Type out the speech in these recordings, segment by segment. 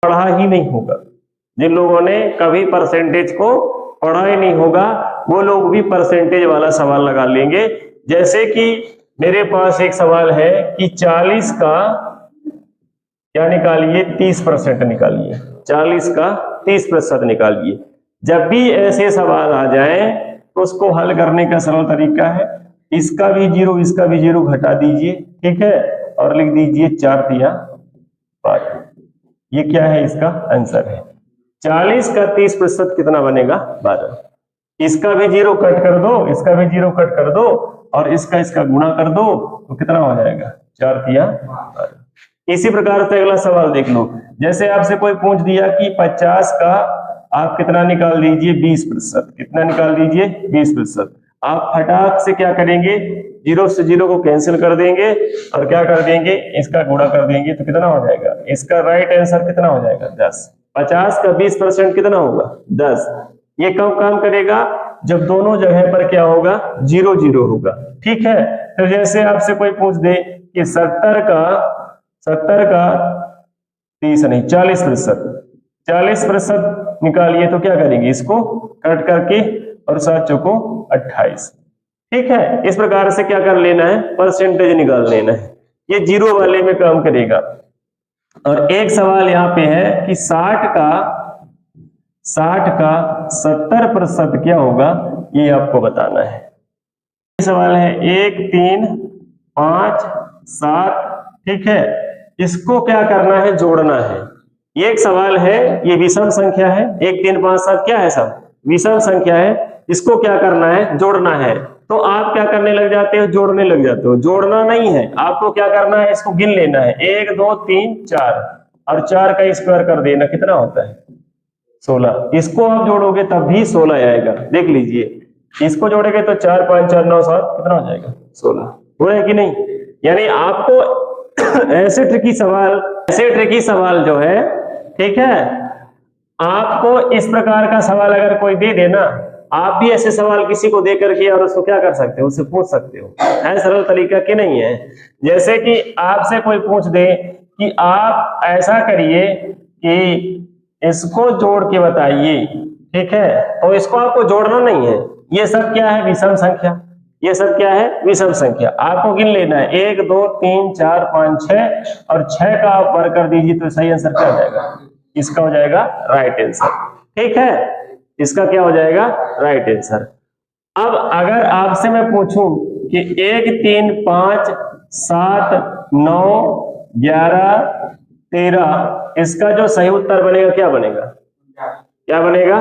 पढ़ा ही नहीं होगा, जिन लोगों ने कभी परसेंटेज को पढ़ा ही नहीं होगा वो लोग भी परसेंटेज वाला सवाल लगा लेंगे। जैसे कि मेरे पास एक सवाल है कि 40 का क्या निकालिए, 30% निकालिए, 40 का 30% निकालिए। जब भी ऐसे सवाल आ जाए तो उसको हल करने का सरल तरीका है, इसका भी जीरो इसका भी जीरो घटा दीजिए, ठीक है, और लिख दीजिए 4 तिया 12। ये क्या है, इसका आंसर है। 40 का 30% कितना बनेगा, 12। इसका भी जीरो कट कर दो, इसका भी जीरो कट कर दो, और इसका गुणा कर दो तो कितना हो जाएगा, 4 तिया 12। इसी प्रकार से अगला सवाल देख लो। जैसे आपसे कोई पूछ दिया कि 50 का आप कितना निकाल दीजिए, 20%। कितना निकाल दीजिए, 20%। आप फटाक से क्या करेंगे, जीरो से जीरो को कैंसिल कर देंगे और क्या कर देंगे, इसका गुणा कर देंगे तो कितना हो जाएगा, इसका राइट आंसर कितना हो जाएगा, 10। 50 का 20% कितना होगा, 10। ये कब काम करेगा, जब दोनों जगह पर क्या होगा, जीरो जीरो होगा, ठीक है। तो जैसे आपसे कोई पूछ दे कि 70 का 30 नहीं 40%, 40% निकालिए तो क्या करेंगे, इसको कट करके और 7 चौको 28, ठीक है। इस प्रकार से क्या कर लेना है, परसेंटेज निकाल लेना है, ये जीरो वाले में काम करेगा। और एक सवाल यहाँ पे है कि 60 का 70% क्या होगा, ये आपको बताना है। सवाल है 1 3 5 7, ठीक है, इसको क्या करना है, जोड़ना है। ये एक सवाल है, ये विषम संख्या है, 1 3 5 7 क्या है, सब विषम संख्या है। इसको क्या करना है, जोड़ना है। तो आप क्या करने लग जाते हो, जोड़ने लग जाते हो। जोड़ना नहीं है, आपको क्या करना है, इसको गिन लेना है, 1 2 3 4, और 4 का स्क्वायर कर देना, कितना होता है, 16। इसको आप जोड़ोगे तब भी 16 आएगा, देख लीजिए। इसको जोड़ेंगे तो 4 5 4 9 7 कितना हो जाएगा, 16। हो रहा है कि नहीं। यानी आपको ऐसे ट्रिकी सवाल जो है, ठीक है, आपको इस प्रकार का सवाल अगर कोई दे देना, आप भी ऐसे सवाल किसी को दे करके और उसको क्या कर सकते हो, उससे पूछ सकते हो। है सरल तरीका कि नहीं है। जैसे कि आपसे कोई पूछ दे कि आप ऐसा करिए कि इसको जोड़ के बताइए, ठीक है, तो इसको आपको जोड़ना नहीं है। ये सब क्या है, विषम संख्या। ये सब क्या है, विषम संख्या। आपको गिन लेना है 1 2 3 4 5 6, और 6 का आप वर्ग कर दीजिए तो सही आंसर क्या हो जाएगा, इसका हो जाएगा राइट आंसर, ठीक है। इसका क्या हो जाएगा, राइट आंसर। अब अगर आपसे मैं पूछूं कि 1 3 5 7 9 11 13, इसका जो सही उत्तर बनेगा क्या बनेगा, क्या बनेगा,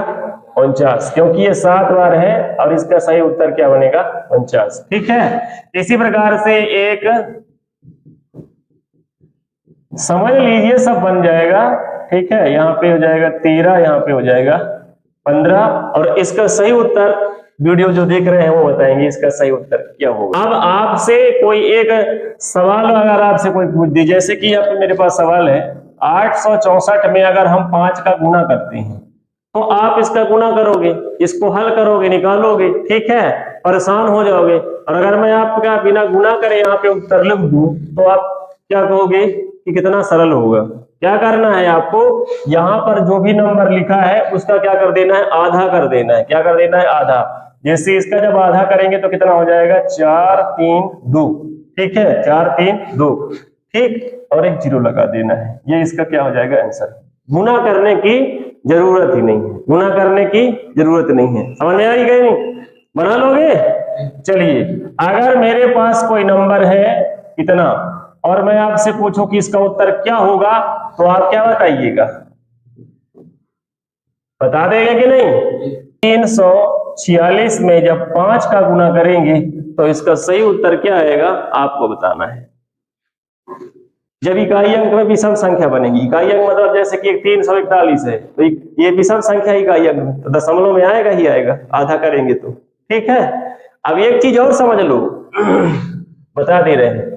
49, क्योंकि ये 7 बार है और इसका सही उत्तर क्या बनेगा, 49, ठीक है। इसी प्रकार से एक समझ लीजिए सब बन जाएगा, ठीक है। यहाँ पे हो जाएगा 13, यहाँ पे हो जाएगा 15, और इसका सही उत्तर वीडियो जो देख रहे हैं वो बताएंगे इसका सही उत्तर क्या होगा। अब आपसे कोई एक सवाल अगर आपसे कोई पूछ दी, जैसे कि यहाँ पे मेरे पास सवाल है 864 में अगर हम 5 का गुणा करते हैं तो आप इसका गुणा करोगे, इसको हल करोगे, निकालोगे, ठीक है, परेशान हो जाओगे। और अगर मैं आपका बिना गुणा करे यहाँ पे उत्तर लिख दूं तो आप क्या कहोगे कि कितना सरल होगा। क्या करना है आपको, यहाँ पर जो भी नंबर लिखा है उसका क्या कर देना है, आधा कर देना है। क्या कर देना है, आधा। जैसे इसका जब आधा करेंगे तो कितना हो जाएगा, 4 3 2, ठीक है, 4 3 2, ठीक, और एक जीरो लगा देना है। ये इसका क्या हो जाएगा, आंसर। गुणा करने की जरूरत ही नहीं है, गुणा करने की जरूरत नहीं है। समझ में आई गई, बना लोगे। चलिए, अगर मेरे पास कोई नंबर है इतना और मैं आपसे पूछूं कि इसका उत्तर क्या होगा, तो आप क्या बताइएगा, बता देंगे कि नहीं। 346 में जब 5 का गुना करेंगे तो इसका सही उत्तर क्या आएगा, आपको बताना है। जब इकाई अंक में विषम संख्या बनेगी, इकाई अंक मतलब जैसे कि 341 है तो ये विषम संख्या इकाई अंक तो दशमलव में आएगा ही आएगा, आधा करेंगे तो, ठीक है। अब एक चीज और समझ लो, बता दे रहे हैं,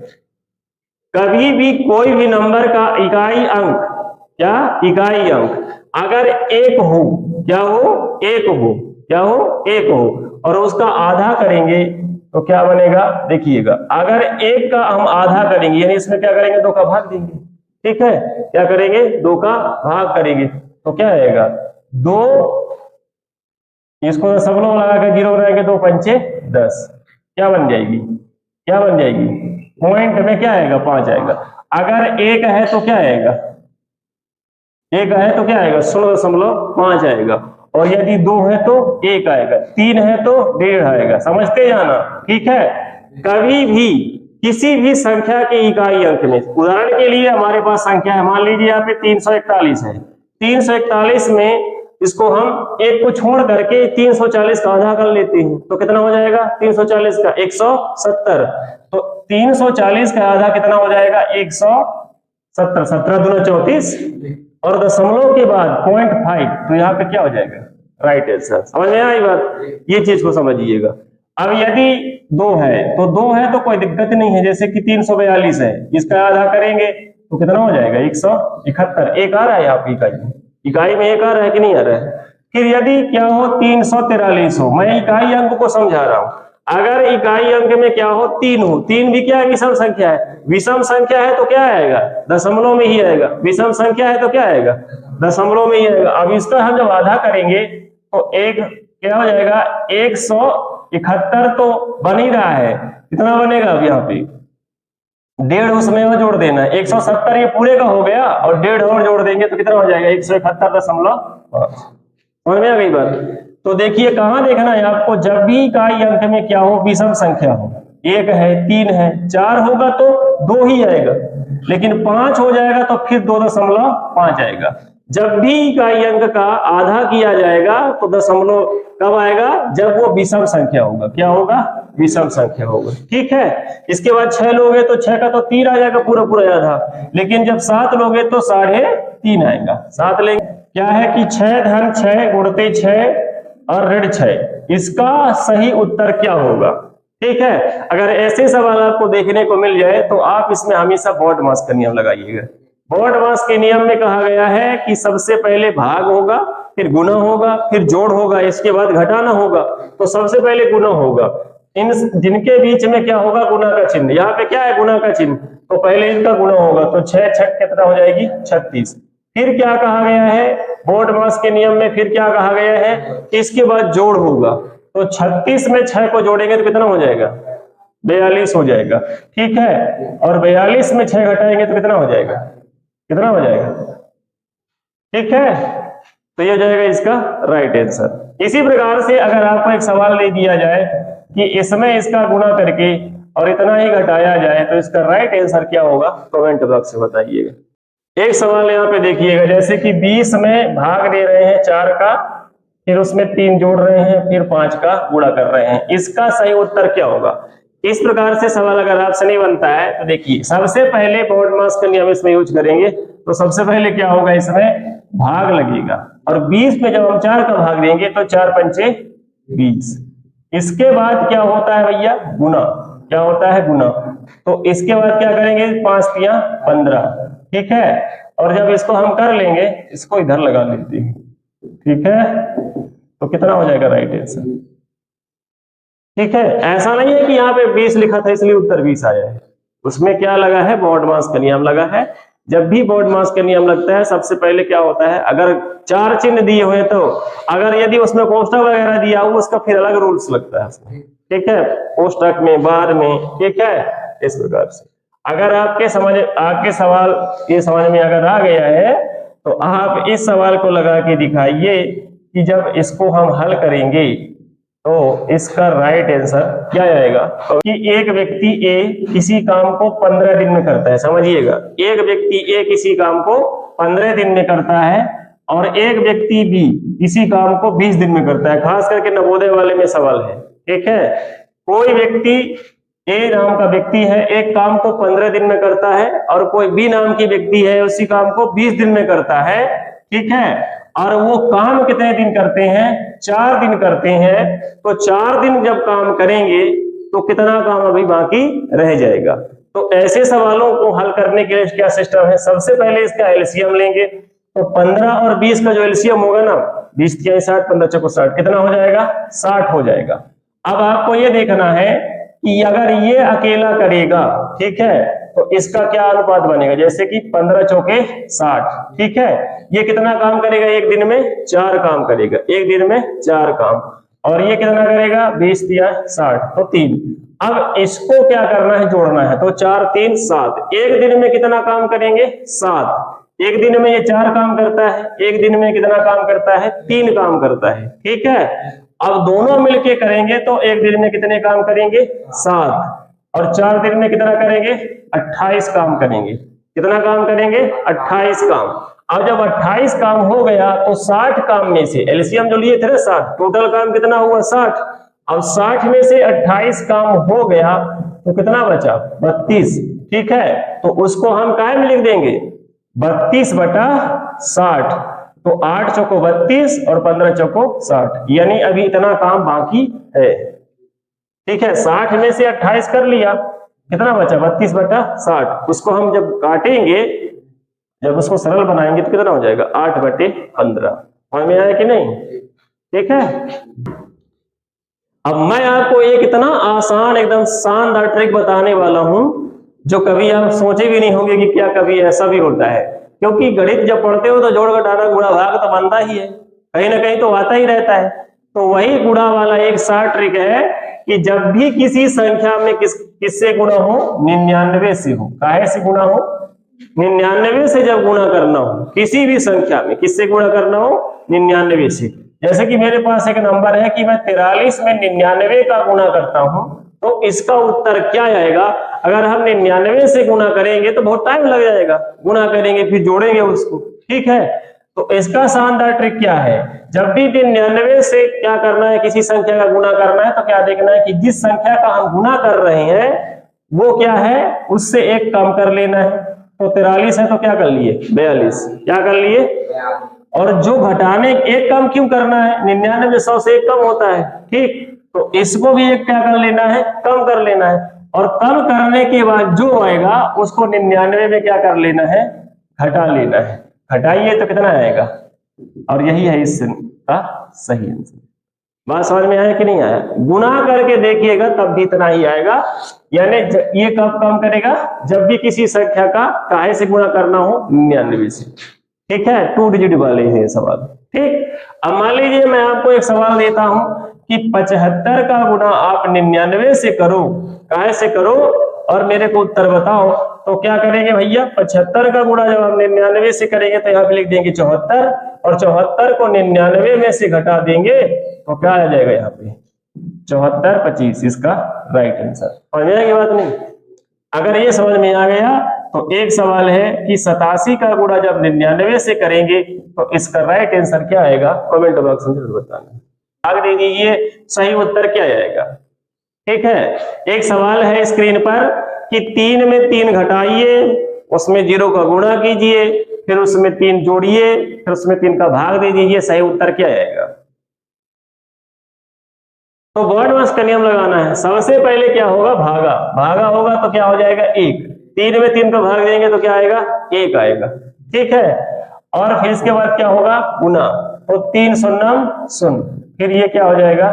कभी भी कोई भी नंबर का इकाई अंक, क्या इकाई अंक अगर एक हो, क्या हो, एक हो, क्या हो, एक हो, और उसका आधा करेंगे तो क्या बनेगा, देखिएगा। अगर एक का हम आधा करेंगे यानी इसमें क्या करेंगे, 2 का भाग देंगे, ठीक है, क्या करेंगे, 2 का भाग करेंगे तो क्या आएगा 2, इसको दशमलव लगा के 0 बनाएंगे, 2 पंचे 10, क्या बन जाएगी, क्या बन जाएगी, पॉइंट में क्या आएगा 5 आएगा। अगर 1 है तो क्या आएगा, 1 है तो क्या आएगा 0.5 आएगा, और यदि 2 है तो 1 आएगा, 3 है तो 1.5 आएगा, समझते जाना, ठीक है। कभी भी किसी भी संख्या के इकाई अंक में, उदाहरण के लिए हमारे पास संख्या है, मान लीजिए यहाँ पे 341 है, 341 में इसको हम 1 को छोड़ करके 340 का आधा कर लेते हैं तो कितना हो जाएगा, 340 का 170, तो 340 का आधा कितना हो जाएगा 170, 17 दूना 34 और दशमलव के बाद 0.5, तो यहाँ पे क्या हो जाएगा राइट आंसर। समझ में आई बात, ये चीज को समझिएगा। अब यदि 2 है तो 2 है तो कोई दिक्कत नहीं है, जैसे कि 342 है, इसका आधा करेंगे तो कितना हो जाएगा 171, एक आ रहा है यहाँ पे इकाई में 1 आ रहा है कि नहीं आ रहा है। फिर यदि क्या हो 343 हो, मैं इकाई अंक को समझा रहा हूं, अगर इकाई अंक में क्या हो 3 हो, 3 भी क्या है विषम संख्या है, विषम संख्या है तो क्या आएगा दशमलव में ही आएगा, विषम संख्या है तो क्या आएगा दशमलव में ही आएगा। अब इसका हम जब आधा करेंगे तो एक क्या हो जाएगा 171 तो बन ही रहा है, कितना बनेगा अब यहाँ पे 1.5 उसमें और जोड़ देना है, 170 ये पूरे का हो गया और 1.5 और जोड़ देंगे तो कितना हो जाएगा 171.5। समझ में आ गई बात। तो देखिए कहां देखना है आपको, जब भी इकाई अंक में क्या हो विषम संख्या हो, 1 है 3 है 4 होगा तो 2 ही आएगा, लेकिन 5 हो जाएगा तो फिर 2.5 आएगा। जब भी इकाई अंक का आधा किया जाएगा तो दशमलव कब आएगा, जब वो विषम संख्या होगा, क्या होगा विषम संख्या होगा, ठीक है। इसके बाद 6 लोगे तो 6 का तो 3 आ जाएगा पूरा पूरा आधा, लेकिन जब 7 लोगे तो 3.5 आएगा, 7 लेंगे क्या है कि 6 धन 6 गुणते 6 और ऋण 6, इसका सही उत्तर क्या होगा, ठीक है। अगर ऐसे सवाल आपको देखने को मिल जाए तो आप इसमें हमेशा बॉडमास का नियम लगाइएगा। बॉडमास के नियम में कहा गया है कि सबसे पहले भाग होगा, फिर गुणा होगा, फिर जोड़ होगा, इसके बाद घटाना होगा, तो सबसे पहले गुणा होगा, इन जिनके बीच में क्या होगा गुणा का चिन्ह, यहाँ पे क्या है गुणा का चिन्ह, तो पहले इनका गुणा होगा, तो 6 छक कितना हो जाएगी 36। फिर क्या कहा गया है बॉडमास के नियम में, फिर क्या कहा गया है कि इसके बाद जोड़ होगा, तो 36 में 6 को जोड़ेंगे तो कितना हो जाएगा 42 हो जाएगा, ठीक है। और 42 में 6 घटाएंगे तो कितना हो जाएगा, कितना हो जाएगा, ठीक है। तो ये जाएगा इसका राइट आंसर। इसी प्रकार से अगर आपको एक सवाल दे दिया जाए कि इसमें इसका गुणा करके और इतना ही घटाया जाए तो इसका राइट आंसर क्या होगा, कमेंट बॉक्स में बताइएगा। एक सवाल यहाँ पे देखिएगा, जैसे कि 20 में भाग दे रहे हैं 4 का, फिर उसमें 3 जोड़ रहे हैं, फिर 5 का गुणा कर रहे हैं, इसका सही उत्तर क्या होगा। इस प्रकार से सवाल अगर आपसे नहीं बनता है तो देखिए सबसे पहले बॉडमास का नियम इसमें यूज करेंगे, तो सबसे पहले क्या होगा इसमें भाग लगेगा, और 20 में जब हम 4 का भाग देंगे तो 4 पंचे 20, इसके बाद क्या होता है भैया गुणा, क्या होता है गुणा, तो इसके बाद क्या करेंगे 5 तिया 15, ठीक है। और जब इसको हम कर लेंगे, इसको इधर लगा लेते हैं, ठीक है, तो कितना हो जाएगा राइट आंसर, ठीक है। ऐसा नहीं है कि यहाँ पे 20 लिखा था इसलिए उत्तर 20 आया है, उसमें क्या लगा है बॉडमास का नियम लगा है। जब भी बॉडमास का नियम लगता है सबसे पहले क्या होता है, अगर 4 चिन्ह दिए हुए तो अगर यदि उसमें कोष्टक वगैरह दिया हो उसका फिर अलग रूल्स लगता है उसमें, ठीक है, कोष्टक में बाद में, ठीक है। इस प्रकार से अगर आपके सवाल ये समझ में अगर आ गया है तो आप इस सवाल को लगा के दिखाइए कि जब इसको हम हल करेंगे तो इसका राइट आंसर क्या आएगा, कि एक व्यक्ति ए किसी काम को 15 दिन में करता है, समझिएगा, एक व्यक्ति ए किसी काम को 15 दिन में करता है और एक व्यक्ति बी किसी काम को 20 दिन में करता है। खास करके नवोदय वाले में सवाल है, ठीक है। कोई व्यक्ति ए नाम का व्यक्ति है, एक काम को 15 दिन में करता है, और कोई बी नाम की व्यक्ति है उसी काम को 20 दिन में करता है, ठीक है। और वो काम कितने दिन करते हैं, 4 दिन करते हैं, तो 4 दिन जब काम करेंगे तो कितना काम अभी बाकी रह जाएगा। तो ऐसे सवालों को हल करने के लिए क्या सिस्टम है, सबसे पहले इसका एलसीएम लेंगे, तो 15 और 20 का जो एलसीएम होगा ना, 20 या 60, 15 चौको 60, कितना हो जाएगा 60 हो जाएगा। अब आपको ये देखना है कि अगर ये अकेला करेगा, ठीक है, तो इसका क्या अनुपात बनेगा, जैसे कि 15 चौके 60, ठीक है। ये कितना काम करेगा, एक दिन में 4 काम करेगा, एक दिन में 4 काम। और ये कितना करेगा, 20 दिया 60 तो 3। अब इसको क्या करना है, जोड़ना है। तो 4 3 7, एक दिन में कितना काम करेंगे, 7। एक दिन में ये 4 काम करता है, एक दिन में कितना काम करता है, 3 काम करता है, ठीक है। अब दोनों मिलके करेंगे तो एक दिन में कितने काम करेंगे, 7, और 4 दिन में कितना करेंगे, 28 काम करेंगे। कितना काम करेंगे, 28 काम। अब जब 28 काम हो गया तो 60 काम में से, एलसीएम जो लिए थे ना 60, टोटल काम कितना हुआ 60। अब 60 में से 28 काम हो गया तो कितना बचा, 32, ठीक है। तो उसको हम काय में लिख देंगे, 32/60। तो 8 चौको 32 और 15 चौको 60, यानी अभी इतना काम बाकी है, ठीक है। 60 में से 28 कर लिया, कितना बचा, 32/60। उसको हम जब काटेंगे, जब उसको सरल बनाएंगे तो कितना हो जाएगा, 8/15। समझ में आया कि नहीं, ठीक है। अब मैं आपको एक इतना आसान एकदम शानदार ट्रिक बताने वाला हूं जो कभी आप सोचे भी नहीं होंगे कि क्या कभी ऐसा भी होता है। क्योंकि गणित जब पढ़ते हो तो जोड़ घटाना गुणा भाग तो बनता ही है, कहीं ना कहीं तो आता ही रहता है। तो वही गुणा वाला एक शार्ट ट्रिक है कि जब भी किसी संख्या में किससे गुणा हो, 99 से हो। काहे से गुणा हो, 99 से जब गुणा करना हो किसी भी संख्या में, किससे गुणा करना हो, 99 से। जैसे कि मेरे पास एक नंबर है कि मैं 43 में 99 का गुणा करता हूं, तो इसका उत्तर क्या आएगा। अगर हम 99 से गुणा करेंगे तो बहुत टाइम लग जाएगा, गुणा करेंगे फिर जोड़ेंगे उसको, ठीक है। तो इसका शानदार ट्रिक क्या है, जब भी 99 से क्या करना है, किसी संख्या का गुणा करना है, तो क्या देखना है कि जिस संख्या का हम गुणा कर रहे हैं वो क्या है, उससे एक कम कर लेना है। तो 43 है तो क्या कर लिए, 42, क्या कर लिए। और जो घटाने, एक कम क्यों करना है, 99 100 से एक कम होता है, ठीक। तो इसको भी एक क्या कर लेना है, कम कर लेना है। और कम करने के बाद जो आएगा उसको 99 में क्या कर लेना है, घटा लेना है। घटाइए तो कितना आएगा, और यही है इसका सही आंसर। बात समझ में आया कि नहीं आया, गुणा करके देखिएगा तब भी इतना ही आएगा। यानी ये कब कम करेगा, जब भी किसी संख्या का काहे से गुणा करना हो, 99 से, ठीक है। 2 डिजिट वाले हैं सवाल, ठीक। अब मान लीजिए मैं आपको एक सवाल देता हूं कि 75 का गुणा आप 99 से करो, काहे से करो, और मेरे को उत्तर बताओ। तो क्या करेंगे भैया, 75 का गुणा जब हम 99 से करेंगे तो यहाँ पे लिख देंगे 74, और 74 को 99 में से घटा देंगे तो क्या आ जाएगा, यहाँ पे 74 25, इसका राइट आंसर। समझ में आएगी बात नहीं। अगर ये समझ में आ गया तो एक सवाल है कि 87 का गुणा जब 99 से करेंगे तो इसका राइट आंसर क्या आएगा, कमेंट बॉक्स में जरूर बताना। भाग दे दीजिए, सही उत्तर क्या आएगा, ठीक है। एक सवाल है स्क्रीन पर कि 3 में 3 घटाइए, उसमें 0 का गुणा कीजिए, फिर उसमें 3 जोड़िए, फिर उसमें 3 का भाग दे दीजिए, सही उत्तर क्या आएगा। तो वर्ड मास का नियम लगाना है। सबसे पहले क्या होगा, भागा, भागा होगा तो क्या हो जाएगा 1, 3 में 3 का भाग देंगे तो क्या आएगा, 1 आएगा, ठीक है। और फिर इसके बाद क्या होगा, गुना, तो 3 शून्यम 0, फिर ये क्या हो जाएगा।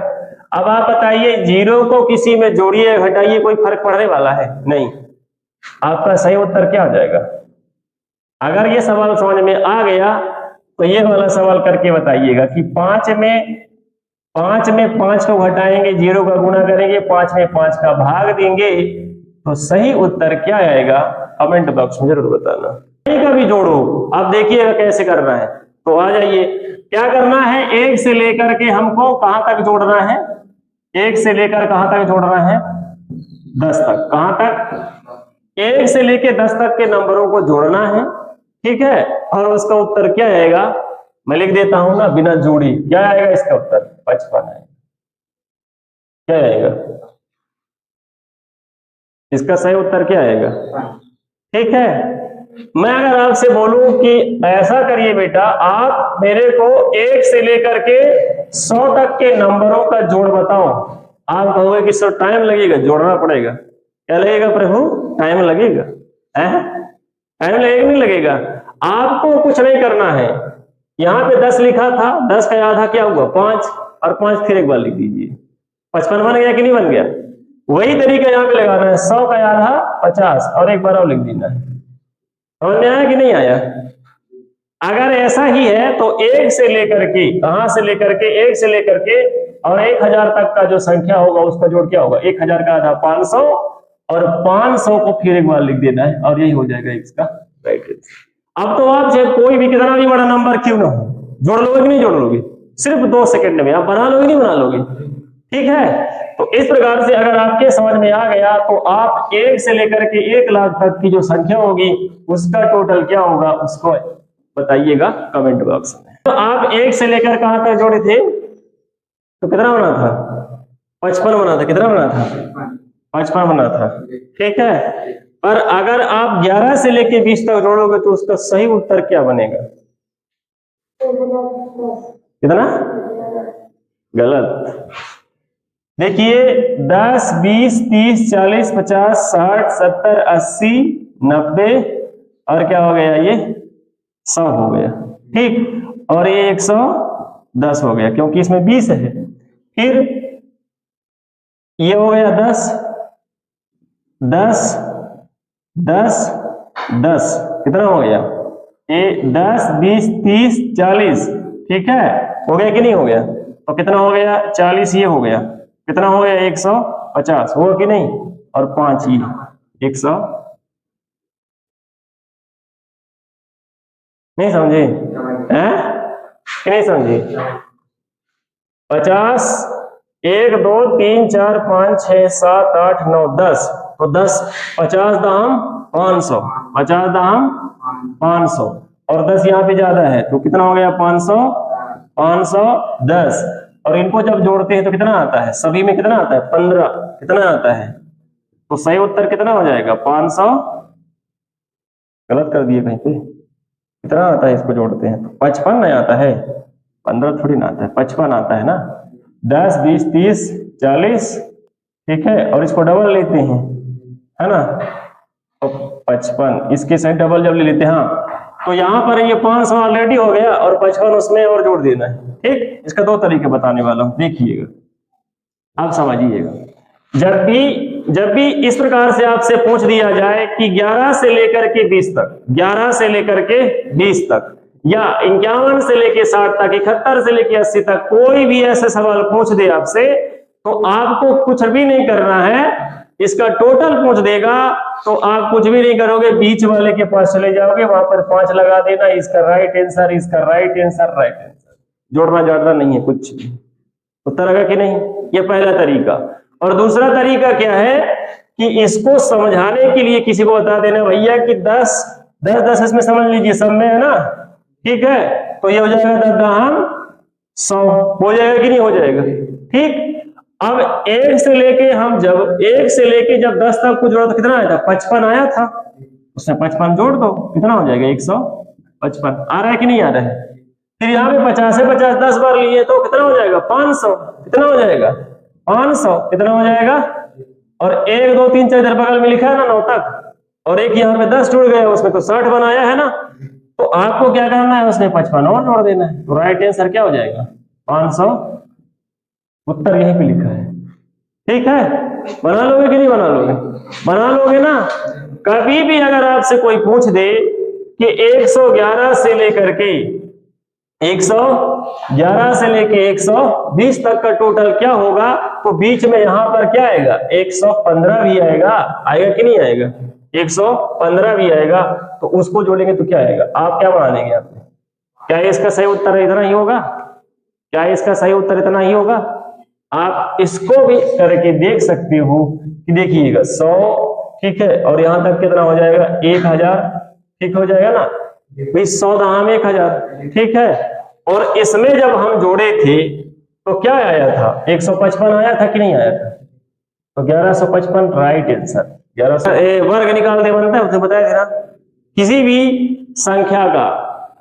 अब आप बताइए, 0 को किसी में जोड़िए घटाइए, कोई फर्क पड़ने वाला है नहीं। आपका सही उत्तर क्या हो जाएगा। अगर ये सवाल समझ में आ गया तो ये वाला सवाल करके बताइएगा कि 5 में 5 को घटाएंगे, 0 का गुणा करेंगे, 5 में 5 का भाग देंगे, तो सही उत्तर क्या आएगा, कमेंट बॉक्स में जरूर बताना। कहीं का भी जोड़ो, अब देखिएगा कैसे करना है। तो आ जाइए, क्या करना है, 1 से लेकर के हमको कहां तक जोड़ना है, 1 से लेकर कहां तक जोड़ना है, 10 तक। कहां तक, 1 से लेकर 10 तक के नंबरों को जोड़ना है, ठीक है। और उसका उत्तर क्या आएगा, मैं लिख देता हूं ना, बिना जोड़ी, क्या आएगा इसका उत्तर, 55 आएगा। क्या आएगा, इसका सही उत्तर क्या आएगा, ठीक है। मैं अगर आपसे बोलूं कि ऐसा करिए बेटा, आप मेरे को 1 से लेकर के 100 तक के नंबरों का जोड़ बताओ, आप कहोगे कि सर टाइम लगेगा, जोड़ना पड़ेगा। क्या लगेगा प्रभु, टाइम लगेगा, टाइम लगेगा नहीं लगेगा। आपको कुछ नहीं करना है, यहाँ पे 10 लिखा था, 10 का आधा क्या हुआ 5, और 5 फिर एक बार लिख दीजिए, 55 बन गया कि नहीं बन गया। वही तरीका यहाँ पे लगाना है, 100 का आधा 50 और एक बार और लिख देना है। समझ में आया कि नहीं आया? अगर ऐसा ही है तो एक से लेकर के, कहां से लेकर के, एक से लेकर के और 1000 तक का जो संख्या होगा उसका जोड़ क्या होगा, 1000 का आधा 500 और 500 को फिर एक बार लिख देना है और यही हो जाएगा इसका राइट आंसर। अब तो आप चाहे कोई भी कितना भी बड़ा नंबर क्यों ना हो, जोड़ लोगे कि नहीं जोड़ लोगे? सिर्फ 2 सेकंड में आप बना लोगे नहीं बना लोगे? ठीक है, तो इस प्रकार से अगर आपके समझ में आ गया तो आप 1 से लेकर के 1 लाख तक की जो संख्या होगी उसका टोटल क्या होगा उसको बताइएगा कमेंट बॉक्स में। तो आप 1 से लेकर कहां तक जोड़े थे तो कितना बना था? 55 बना था। कितना बना था? 55 बना था। ठीक है, पर अगर आप 11 से लेकर 20 तक जोड़ोगे तो उसका सही उत्तर क्या बनेगा? कितना? गलत। देखिए 10, 20, 30, 40, 50, 60, 70, 80, 90 और क्या हो गया ये 100 हो गया। ठीक, और ये 110 हो गया क्योंकि इसमें 20 है। फिर ये हो गया 10, 10, 10, 10, कितना हो गया? ये 10, 20, 30, 40। ठीक है, हो गया कि नहीं हो गया? तो कितना हो गया? 40 ये हो गया, कितना हो गया? 150 हुआ कि नहीं? और 5 ही 100। नहीं समझे हैं कि नहीं समझे? 50, 1, 2, 3, 4, 5, 6, 7, 8, 9, 10। तो 10, 50 दाम 500, 50 दाम 500 और 10 यहाँ पे ज्यादा है तो कितना हो गया? 500, 510। और इनको जब जोड़ते हैं तो कितना आता है? सभी में कितना आता है? 15। कितना आता है? तो सही उत्तर कितना हो जाएगा? 500। गलत कर दिए कहीं पे। कितना आता है इसको जोड़ते हैं? 55 नहीं आता है, 15 थोड़ी ना आता है, 55 आता है ना। 10, 20, 30, 40। ठीक है, और इसको डबल लेते हैं है ना, तो 55 इसके साथ डबल जब ले लेते हैं हाँ, तो यहाँ पर ये 500 ऑलरेडी हो गया और 55 उसमें और जोड़ देना है। ठीक, इसका 2 तरीके बताने वाला हूं, देखिएगा आप समझिएगा। जब भी इस प्रकार से आपसे पूछ दिया जाए कि 11 से लेकर के 20 तक, 11 से लेकर के 20 तक या 51 से लेके 60 तक, 71 से लेके 80 तक, कोई भी ऐसे सवाल पूछ दे आपसे तो आपको कुछ भी नहीं करना है, इसका टोटल पूछ देगा तो आप कुछ भी नहीं करोगे, बीच वाले के पास चले जाओगे, वहां पर 5 लगा देना, इसका राइट आंसर, इसका राइट आंसर, राइट आंसर। जोड़ना जोड़ना नहीं है कुछ भी। उत्तर आएगा कि नहीं? ये पहला तरीका। और दूसरा तरीका क्या है कि इसको समझाने के लिए किसी को बता देना भैया कि 10 10 10 इसमें समझ लीजिए सब में है ना। ठीक है, तो ये हो जाएगा 10 दहाम 100, हो जाएगा कि नहीं हो जाएगा? ठीक, अब 1 से लेके हम जब 1 से लेके जब 10 तक को जोड़ा तो कितना आया था? 55 आया था, उसमें 55 जोड़ दो, कितना हो जाएगा? 155 आ रहा है कि नहीं आ रहा है? फिर यहाँ पे 50 से 50 10 बार लिए तो कितना हो जाएगा? 500। कितना हो जाएगा? 500। कितना हो जाएगा? और 1, 2, 3, 4 इधर बगल में लिखा है ना 9 तक, और एक यहाँ पे 10 जुड़ गया, उसमें तो 60 बनाया है ना, तो आपको क्या करना है? उसमें 55 और जोड़ देना है, तो राइट आंसर क्या हो जाएगा? 500। उत्तर यहीं पे लिखा है। ठीक है, बना लोगे कि नहीं बना लोगे? बना लोगे ना। कभी भी अगर आपसे कोई पूछ दे कि 111 से लेकर के 111 से लेके 120 तक का टोटल क्या होगा, तो बीच में यहां पर क्या आएगा? 115 भी आएगा, आएगा कि नहीं आएगा? 115 भी आएगा, तो उसको जोड़ेंगे तो क्या आएगा? आप क्या बना लेंगे? आपने क्या इसका सही उत्तर इतना ही होगा? क्या इसका सही उत्तर इतना ही होगा? आप इसको भी करके देख सकते हो कि देखिएगा 100, ठीक है, और यहां तक कितना हो जाएगा? 1000, ठीक हो जाएगा ना भाई, 100 दहाम 1000, ठीक है। और इसमें जब हम जोड़े थे तो क्या आया था? 155 आया था कि नहीं आया था? तो 1155 राइट आंसर। 1100 वर्ग निकाल दे बनता है, उसे बताया देना। किसी भी संख्या का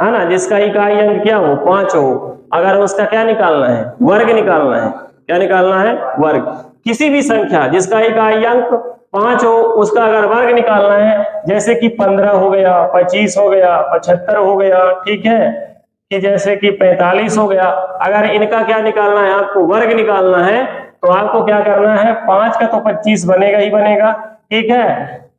है ना जिसका इकाई अंक क्या हो? 5 हो, अगर उसका क्या निकालना है? वर्ग निकालना है। क्या निकालना है? वर्ग। किसी भी संख्या जिसका इकाई अंक 5 हो उसका अगर वर्ग निकालना है, जैसे कि 15 हो गया, 25 हो गया, 75 हो गया, ठीक है, कि जैसे कि 45 हो गया, अगर इनका क्या निकालना है? आपको वर्ग निकालना है तो आपको क्या करना है, 5 का तो 25 बनेगा ही बनेगा, ठीक है।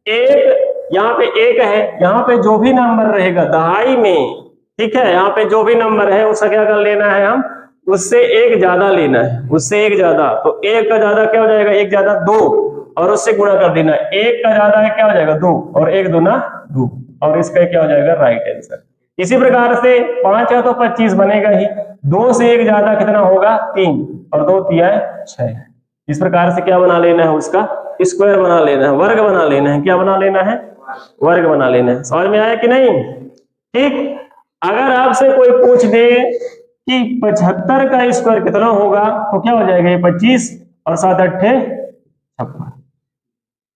एक यहाँ पे एक है, यहाँ पे जो भी नंबर रहेगा दहाई में, ठीक है, यहाँ पे जो भी नंबर है उसका क्या कर लेना है, हम उससे एक ज्यादा लेना है, उससे एक ज्यादा। तो एक का ज्यादा क्या हो जाएगा, एक ज्यादा 2, और उससे गुणा कर देना। एक का ज्यादा है क्या हो जाएगा 2, और एक दूना 2, और इसका क्या हो जाएगा राइट आंसर। इसी प्रकार से 5 का तो 25 बनेगा ही, 2 से एक ज्यादा कितना होगा 3, और 2 तिया 6। इस प्रकार से क्या बना लेना है, उसका स्क्वायर बना लेना है, वर्ग बना लेना है। क्या बना लेना है, वर्ग बना लेना है। समझ में आया कि नहीं? ठीक। अगर आपसे कोई पूछ दे कि 75 का स्क्वायर कितना होगा, तो क्या हो जाएगा, ये 25 और 7 अट्ठे 56।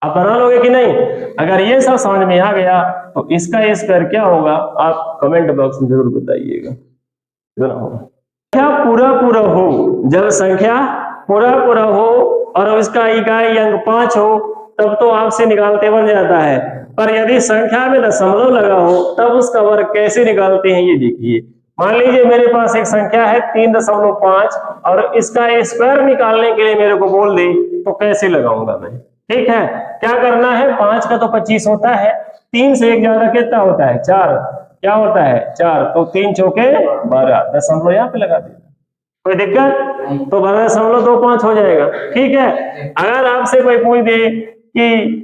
आप बना लोगे कि नहीं? अगर ये सब समझ में आ गया तो इसका स्क्वायर क्या होगा, आप कमेंट बॉक्स में जरूर बताइएगा कितना होगा। संख्या पूरा पूरा हो, जब संख्या पूरा पूरा हो और इसका इकाई अंक 5 हो, तब तो आपसे निकालते बन जाता है। पर यदि संख्या में दशमलव लगा हो, तब उसका वर्ग कैसे निकालते हैं ये देखिए। मान लीजिए मेरे पास एक संख्या है 3.5 और इसका स्क्वायर निकालने के लिए मेरे को बोल दे, तो कैसे लगाऊंगा मैं? ठीक है, क्या करना है, 5 का तो 25 होता है, 3 से एक ज्यादा कितना होता है 4, क्या होता है 4, तो 3 चौके 12, दशमलव यहाँ पे लगा देना, कोई दिक्कत? तो 12.25 हो जाएगा। ठीक है, अगर आपसे कोई पूछ दे कि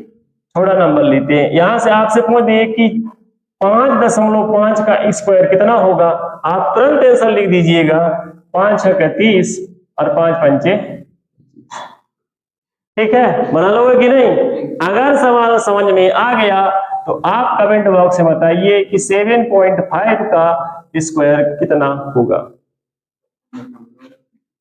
थोड़ा नंबर लेते हैं, यहां से आपसे पूछ दे कि 5.5 का स्क्वायर कितना होगा, आप तुरंत आंसर लिख दीजिएगा 5 6 30 और 5 पंचे। ठीक है, बना लोगे कि नहीं? अगर सवाल समझ में आ गया तो आप कमेंट बॉक्स में बताइए कि 7.5 का स्क्वायर कितना होगा।